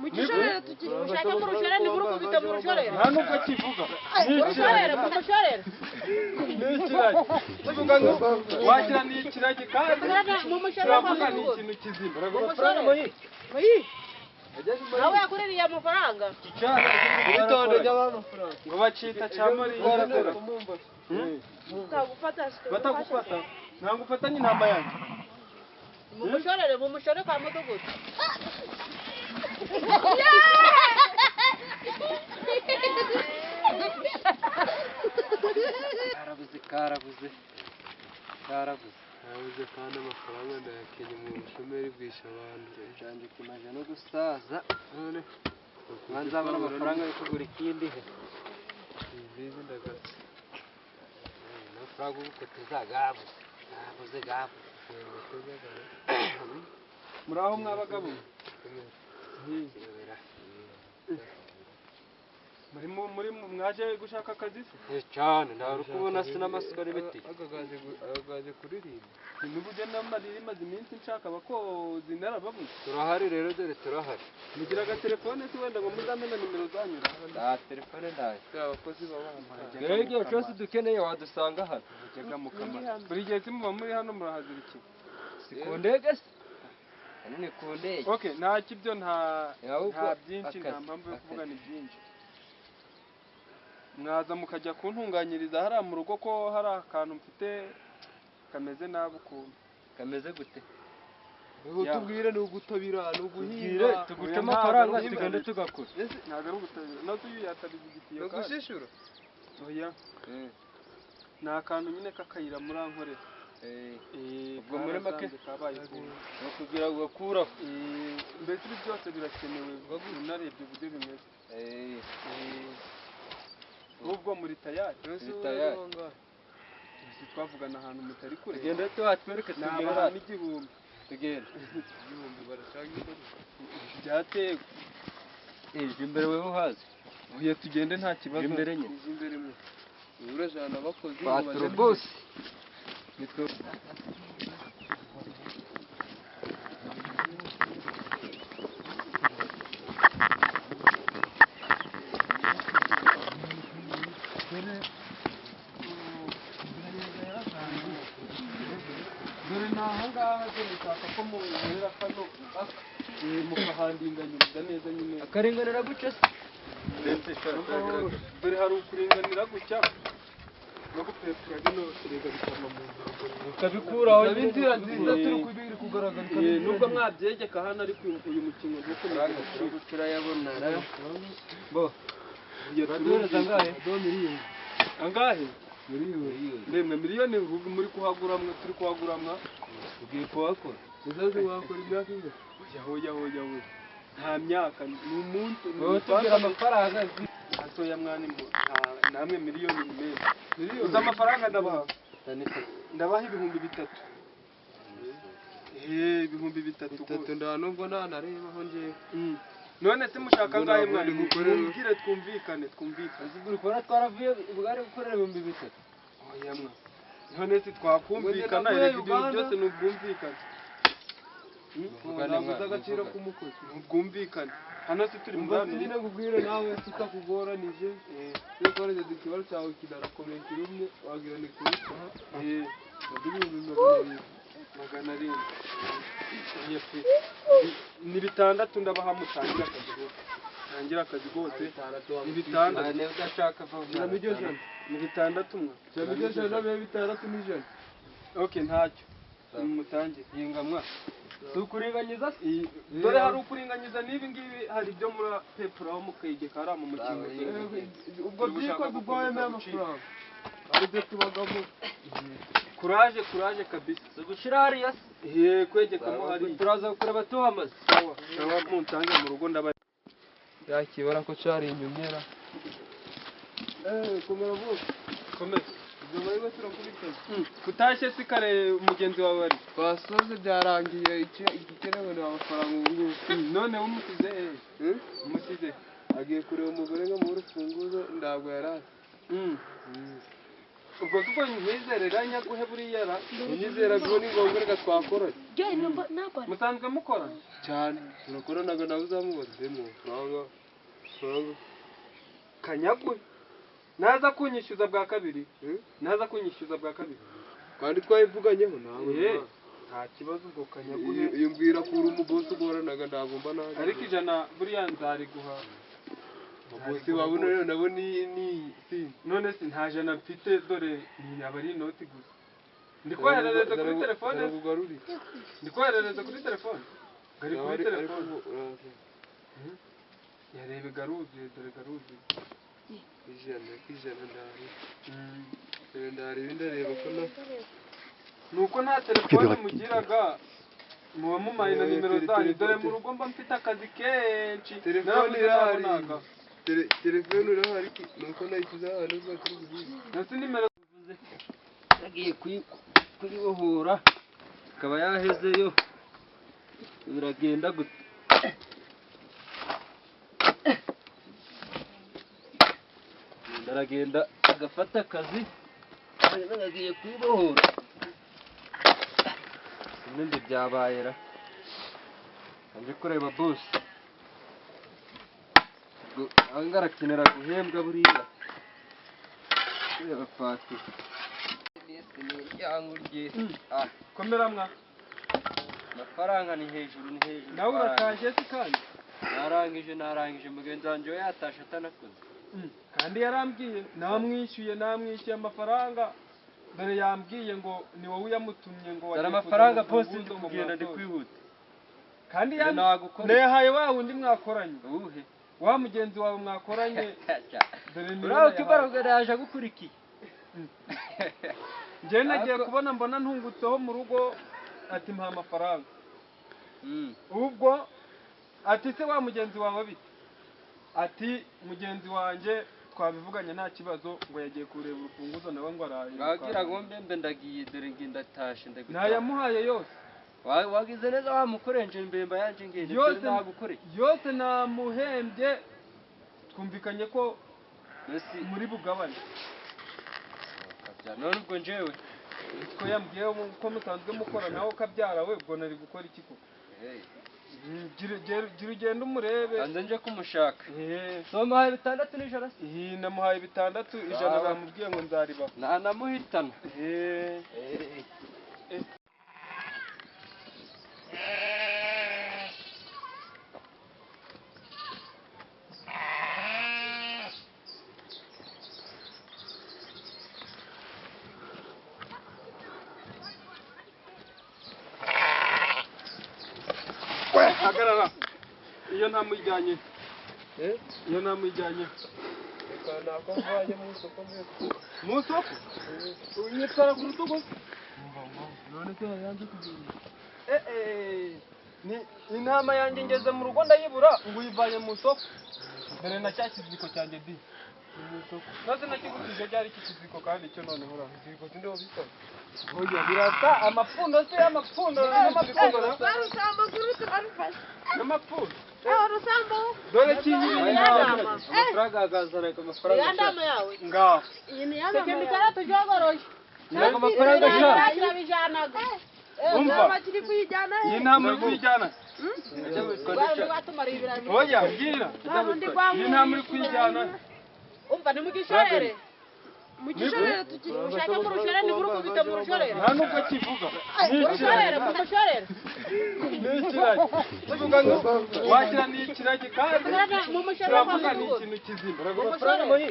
Mushorera tukiri mushaka mu rushorera ni muri kubita mu rushorera. Nta nubwo kivuga. Mushorera mu mushorera. N'ikiragi. Kivuga ngo wakira n'ikiragi kandi Mu mushorera turavuga ni ikintu kizima. Amafaranga mayi. Nawe yakuririye amafaranga. Cyane Itonde ry'amafaranga. ngo bacita cyamari barakora. Utagufata Batagufata. Ntabwo ufatanye intama yanjye. mu mushorera kwa mudugudu. Karabuze kandi amafaranga ndayakenye mu bushomeri bwisha abantu cyane kimaze no gusaza none nzabona amafaranga yo kugura ikindi he izizi ndagatse amafaranga uko tuzagabuze Muri aho mwabagabo. Muri mwaje gushaka akazi se? cyane ndabura kubona sinamasiga n'ibiti agaze kuririmba. Nubuje namarira imaze iminsi nshaka abakozi narababuze. turahari rero dore turahari Mugira agatelefone se wenda ngo muzamena nimero zanyu. telefone ndaye Abakozi baba rero igihe cyose dukeneye wadusanga hano mujyaga mukama. Buri gihe simuba muri hano murahazira iki? si ku ndege se hano ni ku ndege Okay, nta kibyo nta Ahubwo byinshi nta akazi, mpamvu yo kuvuga akazi. ni byinshi. Mwaza mukajya kuntunganyiriza hariya mu rugo ko hari akantu mfite kameze nabi ukuntu. kameze gute Tubwire ni ugutabira ni uguhinga. tuguce amafaranga tugende tugakura Ntabwo ari ugutabira. Nazo iyo yatabize igitiyo kandi. gushishura Oya. Ni akantu nyine k'akayira murankorera. ubwo muri make kabaye no kugira ngo gakuraho mbese ibi byose birakenewe unarebye uburyo bimeze. Nubwo muri tayari. Twavugana ahantu mutari kure. tugende tuhatwereke Nabaha n'igihumbi. tugende Igihumbi barashaka byatewe. imbere wewe uhazi Uye tugende nta kibazo. Imbere nye. Imbere mwe. Urajana abakozi patro boss nitwe dore naho ngaha nshaka ko muhera kano mukahandinganyiriza neza nyine. akarenganira guca se dore hari ukuringanira gutya no gupepura bino rega bikava mu nzira ukabikuraho inzira nziza turi kubiri kugaragara nubwo mwabyegeka hano ariko uyu mukino nkuko turayabona bo baduhereza angahe angahe ndemwe miliyoni muri kuhaguramwe turi kuhaguramwa ugiye kuhakora uzaze wakora imyaka ingahe hoya nta myaka ni umuntu wowe tubwira amafaranga atoya mwana imbo namwe miliyoni imeze uza amafaranga ndabaha ibihumbi bitatu ibihumbi bitatu nda nubwo nanareba aho ngiye none se mushaka ngahe mwana mumbwire twumvikane ukora twaravuye ubwari gukorera ibihumbi bitatu oya mwana none se twakumvikana ibintu byose ni ubwumvikane nabuze agaciro k'umukozi ubwumvikane hano se turi mba nyine ngubwire nawe tutakugoranije ukoresheje ikibazo cyawe kidarakomeye kirumye wagira ni kubitaha magana arindwi ni bitandatu ndabaha mutangira akazi rwose ni bitandatu udashaka ni bitandatu mwa bibe bitandatu n'ijana okay ntacyo mutangire yinga mwa tukuringanyiza dore hari ukuringanyiza n'ibi ngibi hari ibyo muri pepuraho mukayigeka hariya mu mukingo ubwo byiko dugoyemo amafaranga hari ibyo tubagamo kuraje kabisa gushira hariya kwegekamo hariya turaza kureba tuhamaze sawa muntange mu rugo ndaba yakibara ko cyari inyumyera komera vuba komeza kutashye si kare umugenzi wawe ari twasoze byarangiye igikenewe ni amafaranga ubu ngubu none umusize umusize agiye kureba umugore ngo muri urufunguzo ntabwo yarazi ubwo kuko nyizerera nyaguhe buriya ra nyizera bwo ni ngombwa reka twakora Je namba. musanzwe mukora cyane turakoranaga nawe uzamubaza demo franga kanyagwe naza kunyishyuza bwa kabiri naza kunyishyuza bwa kabiri kandi twayivuganyeho nawe nta kibazo ubwo kanyagwe iyo mbwira ko uri umubosi ugoranaga ndagomba nawe ariko ijana buriya nzari guha umubosi wawe rero nabo ni none se nta jana mfite dore ni aba ari inoti gusa ndi koherereza kuri telefone ndi koherereza kuri telefone gari kuri telefone yarebe garuzuye dore garuzuye ijana ndari ndareba ko nuko nta telefone mugiraga muba mumaye na nimero zanyu dore mu rugo mba mfite akazi kenshi telefone irahari telefone irahari nuko nayishyize ahantu uzakuri guhiga nasi nimero yagiye kuyibohora akaba yahezeyo biragenda gute aragenda agafata akazi agiye kuyibohora ibindi byabayera aje kureba boss aho ngarakenera guhembwa buriya Pati komeramwa amafaranga ni hejuru nawe urataje se kandi narangije mugenzi wanjye we yatashe atanakoze kandi yarambwiye namwishyuye amafaranga dore yambwiye ngo ni wowe yamutumye ngo dore amafaranga poste ndi kugenda ndi kwihuta kandi yahaye wa wundi mwakoranye uhe wa mugenzi wawe mwakoranye dore ni uraho kibarugara yaje gukurikiye njye nagiye kubona mbona ntungutseho mu rugo ati mpa amafaranga ubwo ati se wa mugenzi wawe bite ati mugenzi wanjye twabivuganye nta kibazo ngo yagiye kureba urufunguzo nawe ngo araye wagira ngo mbe ndagiye dore ndatashe nayamuhaye yose wagize neza wamukorenje mbemba yanje ngende yose namuhembye twumvikanye ko muri bugabane none ubwo njewe ko yambwiye ko musanzwe mukora nawe kabyara we ubwo nari gukora iki koko gira ugenda umurebe kanze nje kumushaka namuhaye 6 n'ijana namuhaye 6 ijana bamubwiye ngo nzariba namuhitana hagarara iyo ntamujyanye nako mvanye mu isoko mu isoko unyitwara ku rutugu none se yanze kugenda ni intama yanjye ngeze mu rugo ndayibura ngo uyivanye mu isoko dore na cya kiziko cyanjye di naze nakigurishije cyari kiziko kandi cyo none hora kiziko sinde wabisa oya birasa amapfundo Rusambo gurutu arufashe. n'amapfundo Rusambo. dore kinyiri amafaranga agazana amafaranga Yandama yawe. ngaho Iyi ni yandama. Seke mikara tujogoroje. ntabwo amafaranga ashaka bijanaga. umva Kiri kuyijyana iyi ntama uri kuyijyana oya mbwira iyi ntama uri kuyijyana umva ni mugishorere tukiri ushaka mu rushorere ni guru kubita mu rushorere nta nubwo kivuga murushorere n'ikiragi kivuga ngo wagira ni ikiragi kandi mu mushorere turavuga ni ikintu kizima amafaranga muyi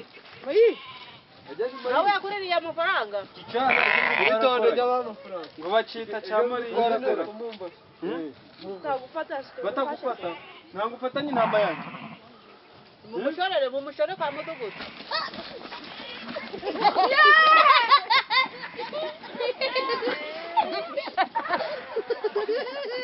nawe yakuririye amafaranga itonde ry'amafaranga ngo bacita cyamari batagufata ntabwo ufatanye intama yanjye mu mushorere kwa mudugudu